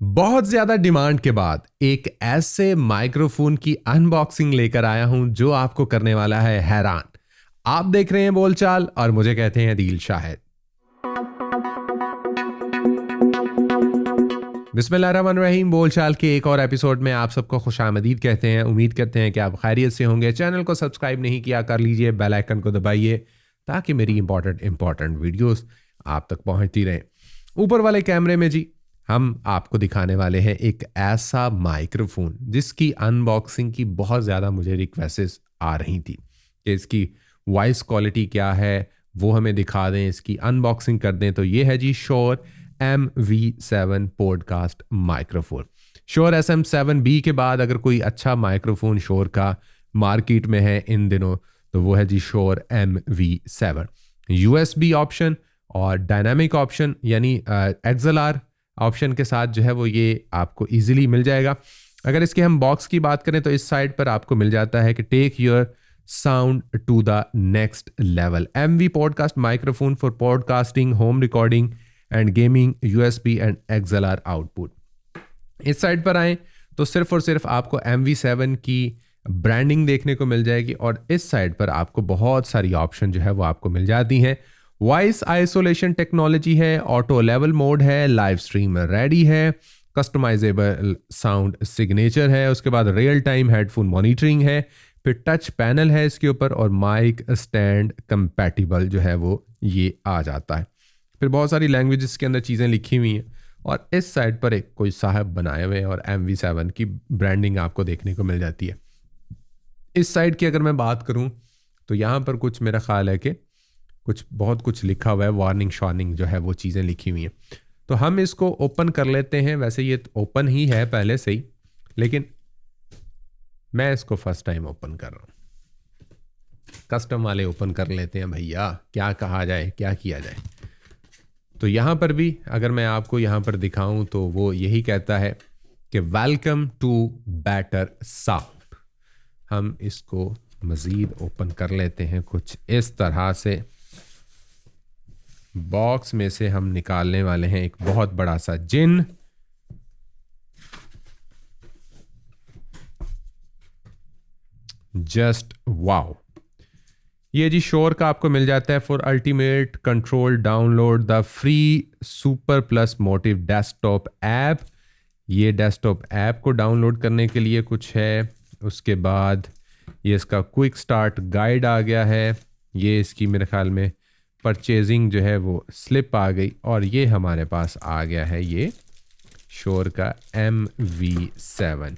बहुत ज्यादा डिमांड के बाद एक ऐसे माइक्रोफोन की अनबॉक्सिंग लेकर आया हूं जो आपको करने वाला है हैरान। आप देख रहे हैं बोलचाल और मुझे कहते हैं दिल शाहिद। बिस्मिल्लाहिर्रहमानिर्रहीम। बोलचाल के एक और एपिसोड में आप सबको खुशामदीद कहते हैं। उम्मीद करते हैं कि आप खैरियत से होंगे। चैनल को सब्सक्राइब नहीं किया कर लीजिए, बेल आइकन को दबाइए ताकि मेरी इंपॉर्टेंट वीडियोस आप तक पहुंचती रहें। ऊपर वाले कैमरे में जी हम आपको दिखाने वाले हैं एक ऐसा माइक्रोफोन जिसकी अनबॉक्सिंग की बहुत ज़्यादा मुझे रिक्वेस्ट आ रही थी कि इसकी वॉइस क्वालिटी क्या है वो हमें दिखा दें, इसकी अनबॉक्सिंग कर दें। तो ये है जी Shure MV7 podcast microphone. Shure SM7B के बाद अगर कोई अच्छा माइक्रोफोन श्योर का मार्केट में है इन दिनों तो वो है जी श्योर MV7। USB ऑप्शन और डायनामिक ऑप्शन यानी XLR ऑप्शन के साथ जो है वो ये आपको इजीली मिल जाएगा। अगर इसके हम बॉक्स की बात करें तो इस साइड पर आपको मिल जाता है कि take your sound to the next level, MV podcast microphone for podcasting, home recording and gaming, USB and XLR output. इस साइड पर आए तो सिर्फ और सिर्फ आपको MV7 की ब्रांडिंग देखने को मिल जाएगी और इस साइड पर आपको बहुत सारी ऑप्शन जो है वो आपको मिल जाती हैं। वॉइस आइसोलेशन टेक्नोलॉजी है, ऑटो लेवल मोड है, लाइव स्ट्रीम रेडी है, कस्टमाइजेबल साउंड सिग्नेचर है, उसके बाद रियल टाइम हेडफोन मॉनिटरिंग है, फिर टच पैनल है इसके ऊपर और माइक स्टैंड कंपैटिबल जो है वो ये आ जाता है। फिर बहुत सारी लैंग्वेजेस के अंदर चीज़ें लिखी हुई हैं और इस साइड पर एक कोई साहब बनाए हुए हैं और MV7 की ब्रांडिंग आपको देखने को मिल जाती है। इस साइड की अगर मैं बात करूं तो यहाँ पर कुछ मेरा ख्याल है कि बहुत कुछ लिखा हुआ है, वार्निंग शॉर्निंग जो है वो चीज़ें लिखी हुई हैं। तो हम इसको ओपन कर लेते हैं। वैसे ये ओपन ही है पहले से ही, लेकिन मैं इसको फर्स्ट टाइम ओपन कर रहा हूँ। कस्टम वाले ओपन कर लेते हैं भैया, क्या कहा जाए, क्या किया जाए। तो यहाँ पर भी अगर मैं आपको यहाँ पर दिखाऊं तो वो यही कहता है कि वेलकम टू बेटर साउंड। हम इसको मज़ीद ओपन कर लेते हैं कुछ इस तरह से। बॉक्स में से हम निकालने वाले हैं एक बहुत बड़ा सा जिन। Just wow. ये जी श्योर का आपको मिल जाता है for ultimate control download the free super plus motive desktop app. ये डेस्कटॉप ऐप को डाउनलोड करने के लिए कुछ है। उसके बाद ये इसका क्विक स्टार्ट गाइड आ गया है। ये इसकी मेरे ख्याल में परचेजिंग जो है वो स्लिप आ गई और ये हमारे पास आ गया है ये श्योर का MV7।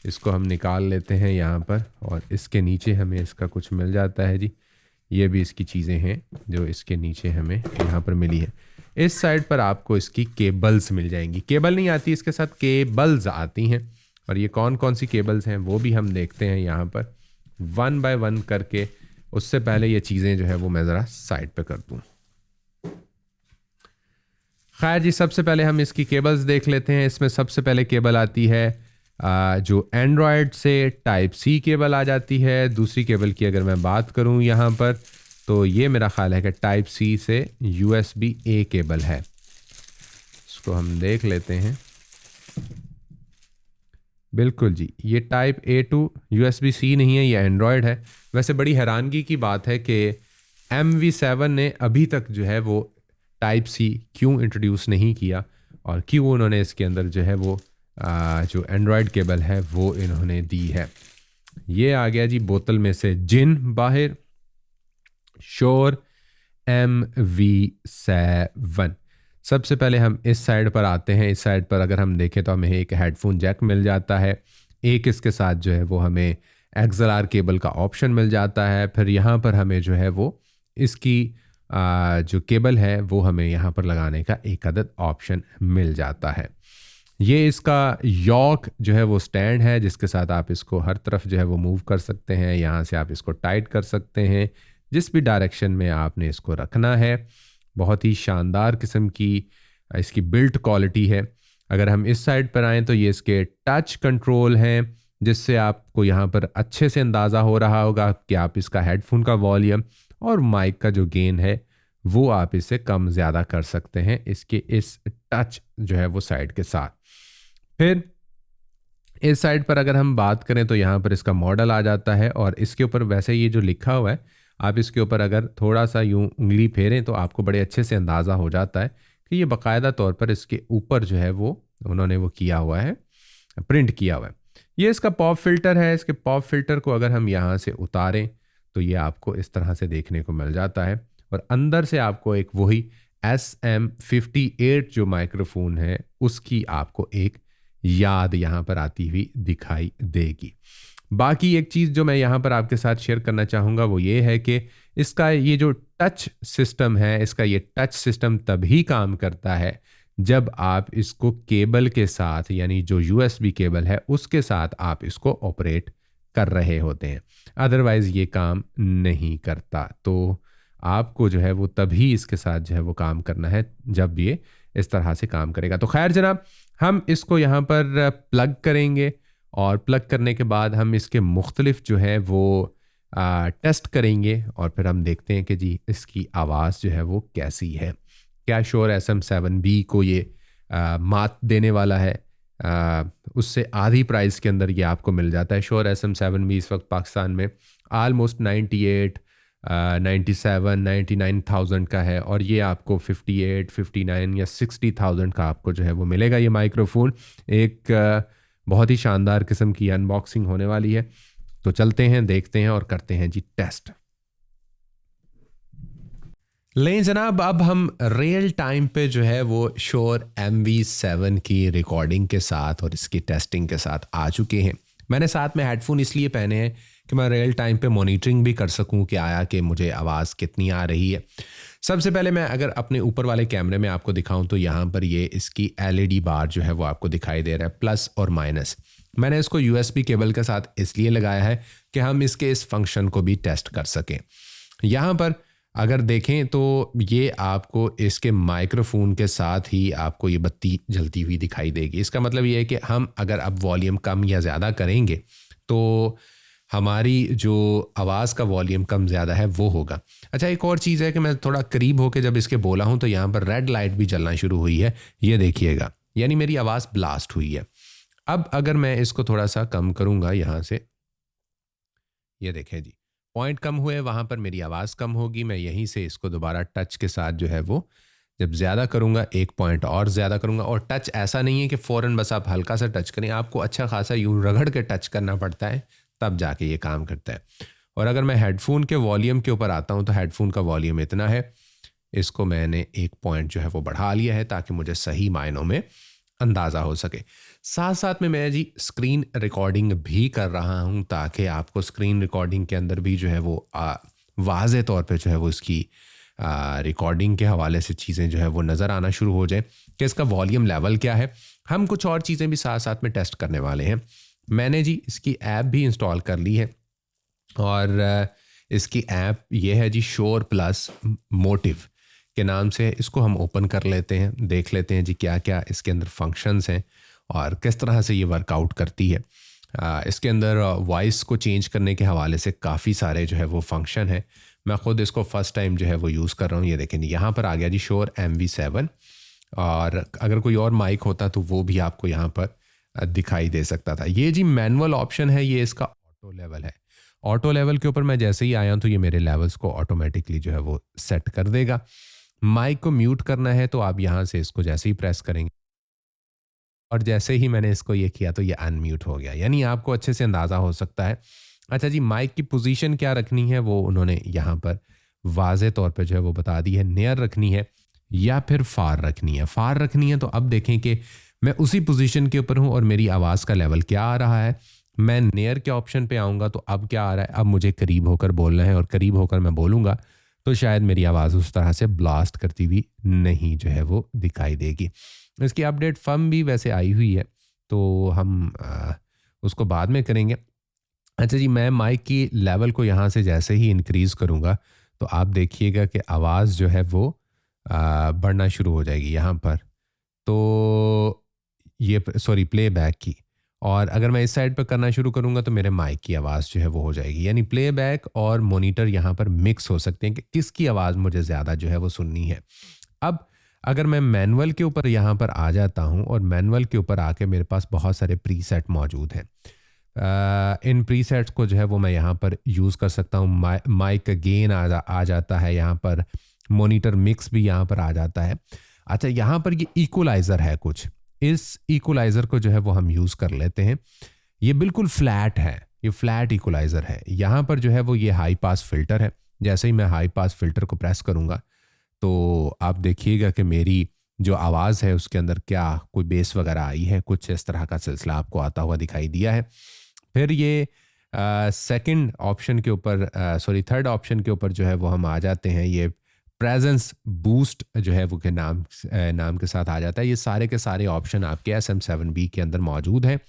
इसको हम निकाल लेते हैं यहाँ पर और इसके नीचे हमें इसका कुछ मिल जाता है जी। ये भी इसकी चीज़ें हैं जो इसके नीचे हमें यहाँ पर मिली है। इस साइड पर आपको इसकी केबल्स मिल जाएंगी। केबल नहीं आती इसके साथ, केबल्स आती हैं और ये कौन कौन सी केबल्स हैं वो भी हम देखते हैं यहाँ पर वन बाय वन करके। उससे पहले ये चीज़ें जो है वो मैं ज़रा साइड पे कर दूँ। खैर जी, सबसे पहले हम इसकी केबल्स देख लेते हैं। इसमें सबसे पहले केबल आती है जो एंड्रॉयड से टाइप C केबल आ जाती है। दूसरी केबल की अगर मैं बात करूं यहाँ पर तो ये मेरा ख्याल है कि टाइप C से USB-A केबल है। इसको हम देख लेते हैं। बिल्कुल जी, ये टाइप A टू USB-C नहीं है, ये एंड्रॉयड है। वैसे बड़ी हैरानगी की बात है कि MV7 ने अभी तक जो है वो टाइप C क्यों इंट्रोड्यूस नहीं किया और क्यों उन्होंने इसके अंदर जो है वो जो एंड्रॉयड केबल है वो इन्होंने दी है। ये आ गया जी बोतल में से जिन बाहर, श्योर MV7। सबसे पहले हम इस साइड पर आते हैं। इस साइड पर अगर हम देखें तो हमें एक हेडफोन जैक मिल जाता है। एक इसके साथ जो है वो हमें XLR केबल का ऑप्शन मिल जाता है। फिर यहाँ पर हमें जो है वो इसकी जो केबल है वो हमें यहाँ पर लगाने का एक अदद ऑप्शन मिल जाता है। ये इसका यॉक जो है वो स्टैंड है जिसके साथ आप इसको हर तरफ जो है वो मूव कर सकते हैं। यहाँ से आप इसको टाइट कर सकते हैं जिस भी डायरेक्शन में आपने इसको रखना है। बहुत ही शानदार किस्म की इसकी बिल्ट क्वालिटी है। अगर हम इस साइड पर आएँ तो ये इसके टच कंट्रोल हैं जिससे आपको यहाँ पर अच्छे से अंदाज़ा हो रहा होगा कि आप इसका हेडफोन का वॉल्यूम और माइक का जो गेन है वो आप इसे कम ज़्यादा कर सकते हैं इसके इस टच जो है वो साइड के साथ। फिर इस साइड पर अगर हम बात करें तो यहाँ पर इसका मॉडल आ जाता है और इसके ऊपर वैसे ये जो लिखा हुआ है, आप इसके ऊपर अगर थोड़ा सा यूं उंगली फेरें तो आपको बड़े अच्छे से अंदाज़ा हो जाता है कि ये बाकायदा तौर पर इसके ऊपर जो है वो उन्होंने वो किया हुआ है, प्रिंट किया हुआ है। ये इसका पॉप फिल्टर है। इसके पॉप फिल्टर को अगर हम यहाँ से उतारें तो ये आपको इस तरह से देखने को मिल जाता है और अंदर से आपको एक वही SM58 जो माइक्रोफोन है उसकी आपको एक याद यहाँ पर आती हुई दिखाई देगी। बाकी एक चीज़ जो मैं यहाँ पर आपके साथ शेयर करना चाहूँगा वो ये है कि इसका ये जो टच सिस्टम है, इसका ये टच सिस्टम तभी काम करता है जब आप इसको केबल के साथ, यानी जो USB केबल है उसके साथ आप इसको ऑपरेट कर रहे होते हैं, अदरवाइज़ ये काम नहीं करता। तो आपको जो है वो तभी इसके साथ जो है वो काम करना है जब ये इस तरह से काम करेगा। तो खैर जनाब, हम इसको यहाँ पर प्लग करेंगे और प्लग करने के बाद हम इसके मुख्तलिफ जो है वो टेस्ट करेंगे और फिर हम देखते हैं कि जी इसकी आवाज़ जो है वो कैसी है। क्या श्योर SM7B को ये मात देने वाला है? उससे आधी प्राइस के अंदर ये आपको मिल जाता है। श्योर SM7B इस वक्त पाकिस्तान में आलमोस्ट 98, 97, 99,000 का है और ये आपको 58, 59 या 60,000 का आपको जो है वो मिलेगा। ये माइक्रोफोन एक बहुत ही शानदार किस्म की अनबॉक्सिंग होने वाली है। तो चलते हैं, देखते हैं और करते हैं जी टेस्ट। लें जनाब, अब हम रियल टाइम पे जो है वो श्योर MV7 की रिकॉर्डिंग के साथ और इसकी टेस्टिंग के साथ आ चुके हैं। मैंने साथ में हेडफोन इसलिए पहने हैं कि मैं रियल टाइम पे मॉनिटरिंग भी कर सकूं कि आया कि मुझे आवाज़ कितनी आ रही है। सबसे पहले मैं अगर अपने ऊपर वाले कैमरे में आपको दिखाऊं तो यहाँ पर ये इसकी LED बार जो है वो आपको दिखाई दे रहा है, प्लस और माइनस। मैंने इसको USB केबल के साथ इसलिए लगाया है कि हम इसके इस फंक्शन को भी टेस्ट कर सकें। यहाँ पर अगर देखें तो ये आपको इसके माइक्रोफोन के साथ ही आपको ये बत्ती जलती हुई दिखाई देगी। इसका मतलब ये है कि हम अगर अब वॉल्यूम कम या ज़्यादा करेंगे तो हमारी जो आवाज़ का वॉल्यूम कम ज़्यादा है वो होगा। अच्छा, एक और चीज़ है कि मैं थोड़ा करीब होकर जब इसके बोला हूँ तो यहाँ पर रेड लाइट भी जलना शुरू हुई है, ये देखिएगा, यानी मेरी आवाज़ ब्लास्ट हुई है। अब अगर मैं इसको थोड़ा सा कम करूँगा यहाँ से, ये देखें जी, पॉइंट कम हुए, वहाँ पर मेरी आवाज़ कम होगी। मैं यहीं से इसको दोबारा टच के साथ जो है वो जब ज़्यादा करूँगा, एक पॉइंट और ज़्यादा करूँगा। और टच ऐसा नहीं है कि फ़ौरन बस आप हल्का सा टच करें, आपको अच्छा खासा यूँ रगड़ के टच करना पड़ता है, तब जाके ये काम करता है। और अगर मैं हेडफोन के वॉल्यूम के ऊपर आता हूँ तो हेडफोन का वॉल्यूम इतना है, इसको मैंने एक पॉइंट जो है वो बढ़ा लिया है ताकि मुझे सही मायनों में अंदाज़ा हो सके। साथ साथ में मैं जी स्क्रीन रिकॉर्डिंग भी कर रहा हूँ ताकि आपको स्क्रीन रिकॉर्डिंग के अंदर भी जो है वो वाज़े तौर पे जो है वो इसकी रिकॉर्डिंग के हवाले से चीज़ें जो है वो नज़र आना शुरू हो जाए कि इसका वॉल्यूम लेवल क्या है। हम कुछ और चीज़ें भी साथ साथ में टेस्ट करने वाले हैं। मैंने जी इसकी ऐप भी इंस्टॉल कर ली है और इसकी ऐप ये है जी श्योर प्लस मोटिव के नाम से। इसको हम ओपन कर लेते हैं, देख लेते हैं जी क्या क्या इसके अंदर फंक्शंस हैं और किस तरह से ये वर्कआउट करती है। इसके अंदर वॉइस को चेंज करने के हवाले से काफ़ी सारे जो है वो फंक्शन है। मैं ख़ुद इसको फ़र्स्ट टाइम जो है वो यूज़ कर रहा हूँ। ये देखें यहाँ पर आ गया जी श्योर MV7, और अगर कोई और माइक होता तो वो भी आपको यहाँ पर दिखाई दे सकता था। ये जी मैनुअल ऑप्शन है, ये इसका ऑटो लेवल है। ऑटो लेवल के ऊपर मैं जैसे ही आया तो ये मेरे लेवल्स को ऑटोमेटिकली जो है वो सेट कर देगा। माइक को म्यूट करना है तो आप यहाँ से इसको जैसे ही प्रेस करेंगे और जैसे ही मैंने इसको ये किया तो ये अनम्यूट हो गया, यानी आपको अच्छे से अंदाज़ा हो सकता है। अच्छा जी, माइक की पोजीशन क्या रखनी है वो उन्होंने यहाँ पर वाज़े तौर पे जो है वो बता दी है। नियर रखनी है या फिर फार रखनी है। फार रखनी है तो अब देखें कि मैं उसी पोजीशन के ऊपर हूँ और मेरी आवाज़ का लेवल क्या आ रहा है। मैं नियर के ऑप्शन पे आऊँगा तो अब क्या आ रहा है, अब मुझे करीब होकर बोलना है और करीब होकर मैं बोलूँगा तो शायद मेरी आवाज़ उस तरह से ब्लास्ट करती हुई नहीं जो है वो दिखाई देगी। इसकी अपडेट फर्म भी वैसे आई हुई है तो हम उसको बाद में करेंगे। अच्छा जी, मैं माइक की लेवल को यहाँ से जैसे ही इंक्रीज़ करूँगा तो आप देखिएगा कि आवाज़ जो है वो बढ़ना शुरू हो जाएगी यहाँ पर। तो ये सॉरी प्लेबैक की, और अगर मैं इस साइड पर करना शुरू करूँगा तो मेरे माइक की आवाज़ जो है वो हो जाएगी। यानी प्लेबैक और मॉनिटर यहाँ पर मिक्स हो सकते हैं कि किसकी आवाज़ मुझे ज़्यादा जो है वो सुननी है। अब अगर मैं मैनुअल के ऊपर यहाँ पर आ जाता हूँ और मैनुअल के ऊपर आके मेरे पास बहुत सारे प्रीसेट मौजूद हैं। इन प्रीसेट्स को जो है वो मैं यहाँ पर यूज़ कर सकता हूँ। माइक गेन आ जाता है यहाँ पर, मॉनिटर मिक्स भी यहाँ पर आ जाता है। अच्छा, यहाँ पर ये इक्वलाइज़र है कुछ, इस इक्वलाइज़र को जो है वो हम यूज़ कर लेते हैं। ये बिल्कुल फ्लैट है, ये फ्लैट इक्वलाइज़र है। यहाँ पर जो है वो ये हाई पास फिल्टर है। जैसे ही मैं हाई पास फिल्टर को प्रेस करूँगा तो आप देखिएगा कि मेरी जो आवाज़ है उसके अंदर क्या कोई बेस वगैरह आई है, कुछ इस तरह का सिलसिला आपको आता हुआ दिखाई दिया है। फिर ये सेकंड ऑप्शन के ऊपर, सॉरी थर्ड ऑप्शन के ऊपर जो है वो हम आ जाते हैं। ये प्रेजेंस बूस्ट जो है वो के नाम के साथ आ जाता है। ये सारे के सारे ऑप्शन आपके SM7B के अंदर मौजूद हैं।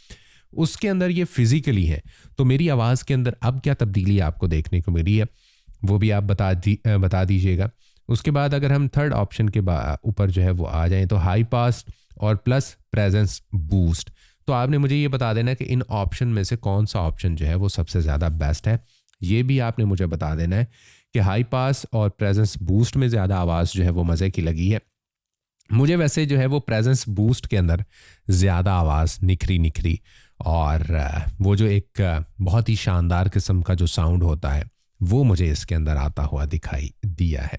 उसके अंदर ये फिजिकली है, तो मेरी आवाज़ के अंदर अब क्या तब्दीली आपको देखने को मिली है वो भी आप बता दीजिएगा। उसके बाद अगर हम थर्ड ऑप्शन के ऊपर जो है वो आ जाएं तो हाई पास और प्लस प्रेजेंस बूस्ट, तो आपने मुझे ये बता देना कि इन ऑप्शन में से कौन सा ऑप्शन जो है वो सबसे ज़्यादा बेस्ट है। ये भी आपने मुझे बता देना है कि हाई पास और प्रेजेंस बूस्ट में ज़्यादा आवाज़ जो है वो मज़े की लगी है। मुझे वैसे जो है वो प्रेजेंस बूस्ट के अंदर ज़्यादा आवाज़ निखरी और वो जो एक बहुत ही शानदार किस्म का जो साउंड होता है वो मुझे इसके अंदर आता हुआ दिखाई दिया है।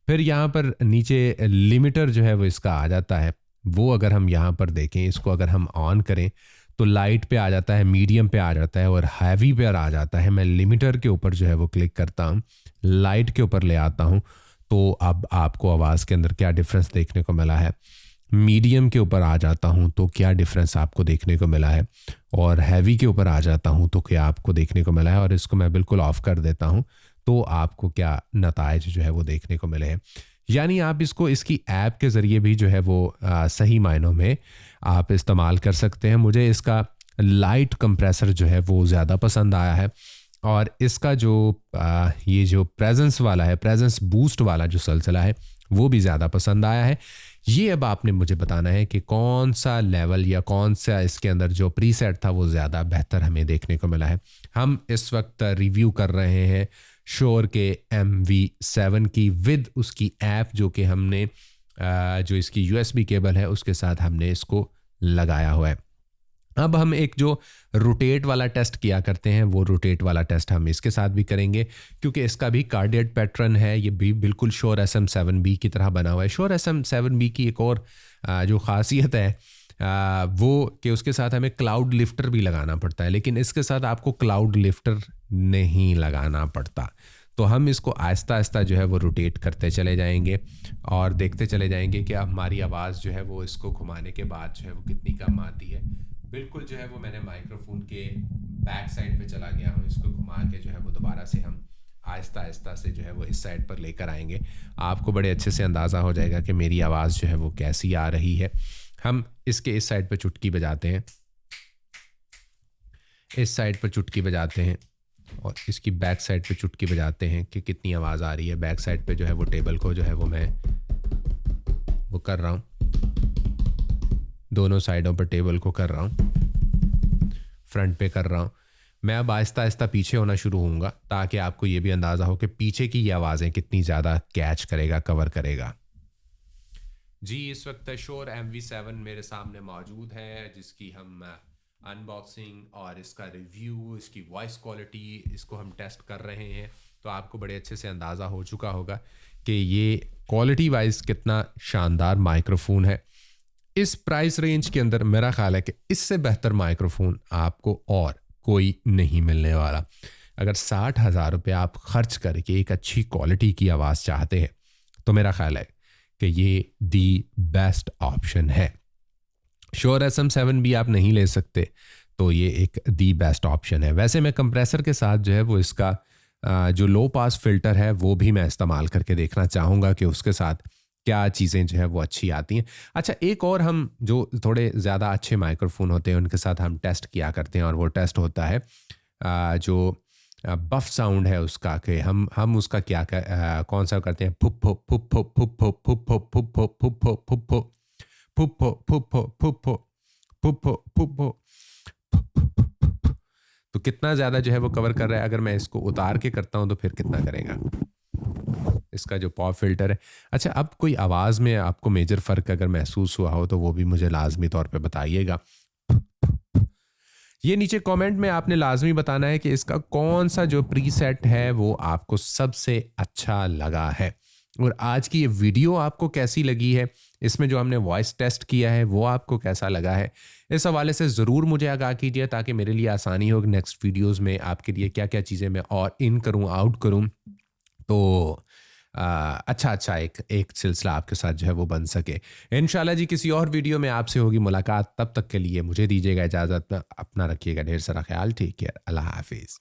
फिर यहाँ पर नीचे लिमिटर जो है वो इसका आ जाता है। वो अगर हम यहाँ पर देखें, इसको अगर हम ऑन करें तो लाइट पे आ जाता है, मीडियम पे आ जाता है और हैवी पे आ जाता है। मैं लिमिटर के ऊपर जो है वो क्लिक करता हूँ, लाइट के ऊपर ले आता हूँ, तो अब आपको आवाज़ के अंदर क्या डिफरेंस देखने को मिला है। मीडियम के ऊपर आ जाता हूँ तो क्या डिफरेंस आपको देखने को मिला है, और हैवी के ऊपर आ जाता हूँ तो क्या आपको देखने को मिला है, और इसको मैं बिल्कुल ऑफ कर देता हूँ तो आपको क्या नताइज जो है वो देखने को मिले हैं। यानी आप इसको इसकी ऐप के ज़रिए भी जो है वो सही मायनों में आप इस्तेमाल कर सकते हैं। मुझे इसका लाइट कंप्रेसर जो है वो ज़्यादा पसंद आया है, और इसका जो ये जो प्रेजेंस वाला है, प्रेजेंस बूस्ट वाला जो सिलसिला है वो भी ज़्यादा पसंद आया है। ये अब आपने मुझे बताना है कि कौन सा लेवल या कौन सा इसके अंदर जो प्रीसेट था वो ज़्यादा बेहतर हमें देखने को मिला है। हम इस वक्त रिव्यू कर रहे हैं श्योर के MV7 की विद उसकी ऐप, जो कि हमने जो इसकी USB केबल है उसके साथ हमने इसको लगाया हुआ है। अब हम एक जो रोटेट वाला टेस्ट किया करते हैं वो रोटेट वाला टेस्ट हम इसके साथ भी करेंगे, क्योंकि इसका भी कार्डियड पैटर्न है। ये भी बिल्कुल श्योर SM7B की तरह बना हुआ है। श्योर SM7B की एक और जो खासियत है वो कि उसके साथ हमें क्लाउड लिफ्टर भी लगाना पड़ता है, लेकिन इसके साथ आपको क्लाउड लिफ्टर नहीं लगाना पड़ता। तो हम इसको आहिस्ता आहिस्ता जो है वो रोटेट करते चले जाएंगे और देखते चले जाएंगे कि हमारी आवाज़ जो है वो इसको घुमाने के बाद जो है वो कितनी कम आती है। बिल्कुल जो है वो मैंने माइक्रोफोन के बैक साइड पे चला गया हूँ, इसको घुमा के जो है वो दोबारा से हम आहिस्ता आहिस्ता से जो है वो इस साइड पर लेकर आएंगे। आपको बड़े अच्छे से अंदाज़ा हो जाएगा कि मेरी आवाज़ जो है वो कैसी आ रही है। हम इसके इस साइड पर चुटकी बजाते हैं, इस साइड पर चुटकी बजाते हैं और इसकी बैक साइड पे चुटकी बजाते हैं कि कितनी आवाज़ आ रही है। बैक साइड पे जो है वो टेबल को जो है वो मैं वो कर रहा हूँ, दोनों साइडों पर टेबल को कर रहा हूँ, फ्रंट पे कर रहा हूँ। मैं अब आहिस्ता आहिस्ता पीछे होना शुरू होऊंगा ताकि आपको ये भी अंदाज़ा हो कि पीछे की ये आवाज़ें कितनी ज़्यादा कैच करेगा, कवर करेगा। जी, इस वक्त श्योर MV7 मेरे सामने मौजूद है, जिसकी हम अनबॉक्सिंग और इसका रिव्यू, इसकी वॉइस क्वालिटी, इसको हम टेस्ट कर रहे हैं। तो आपको बड़े अच्छे से अंदाज़ा हो चुका होगा कि ये क्वालिटी वाइज कितना शानदार माइक्रोफोन है। इस प्राइस रेंज के अंदर मेरा ख्याल है कि इससे बेहतर माइक्रोफोन आपको और कोई नहीं मिलने वाला। अगर 60,000 रुपये आप खर्च करके एक अच्छी क्वालिटी की आवाज़ चाहते हैं तो मेरा ख्याल है कि ये दी बेस्ट ऑप्शन है। श्योर SM7 भी आप नहीं ले सकते तो ये एक दी बेस्ट ऑप्शन है। वैसे मैं कंप्रेसर के साथ जो है वो इसका जो लो पास फिल्टर है वो भी मैं इस्तेमाल करके देखना चाहूँगा कि उसके साथ क्या चीज़ें जो है वो अच्छी आती हैं। अच्छा, एक और हम जो थोड़े ज़्यादा अच्छे माइक्रोफोन होते हैं उनके साथ हम टेस्ट किया करते हैं, और वो टेस्ट होता है जो बफ साउंड है उसका, कि हम उसका क्या कौन सा करते हैं, फुप्पो फुप्पो फुप्पो फुप्पो फुप्पो फुप्पो फुप्पो फुप्पो फुप्पो फुप्पो फुप्पो फुप्पो। तो कितना ज़्यादा जो है वो कवर कर रहा है। अगर मैं इसको उतार के करता हूँ तो फिर कितना करेगा, इसका जो पॉप फिल्टर है। अच्छा, अब कोई आवाज़ में आपको मेजर फ़र्क अगर महसूस हुआ हो तो वो भी मुझे लाजमी तौर पे बताइएगा। ये नीचे कमेंट में आपने लाजमी बताना है कि इसका कौन सा जो प्रीसेट है वो आपको सबसे अच्छा लगा है। और आज की ये वीडियो आपको कैसी लगी है, इसमें जो हमने वॉइस टेस्ट किया है वो आपको कैसा लगा है, इस हवाले से ज़रूर मुझे आगाह कीजिए ताकि मेरे लिए आसानी हो नेक्स्ट वीडियोस में आपके लिए क्या क्या चीज़ें मैं और इन करूँ, आउट करूँ, तो अच्छा अच्छा एक एक सिलसिला आपके साथ जो है वो बन सके। इंशाल्लाह जी किसी और वीडियो में आपसे होगी मुलाकात, तब तक के लिए मुझे दीजिएगा इजाज़त। अपना रखिएगा ढेर सारा ख्याल। Take care. अल्लाह हाफिज़।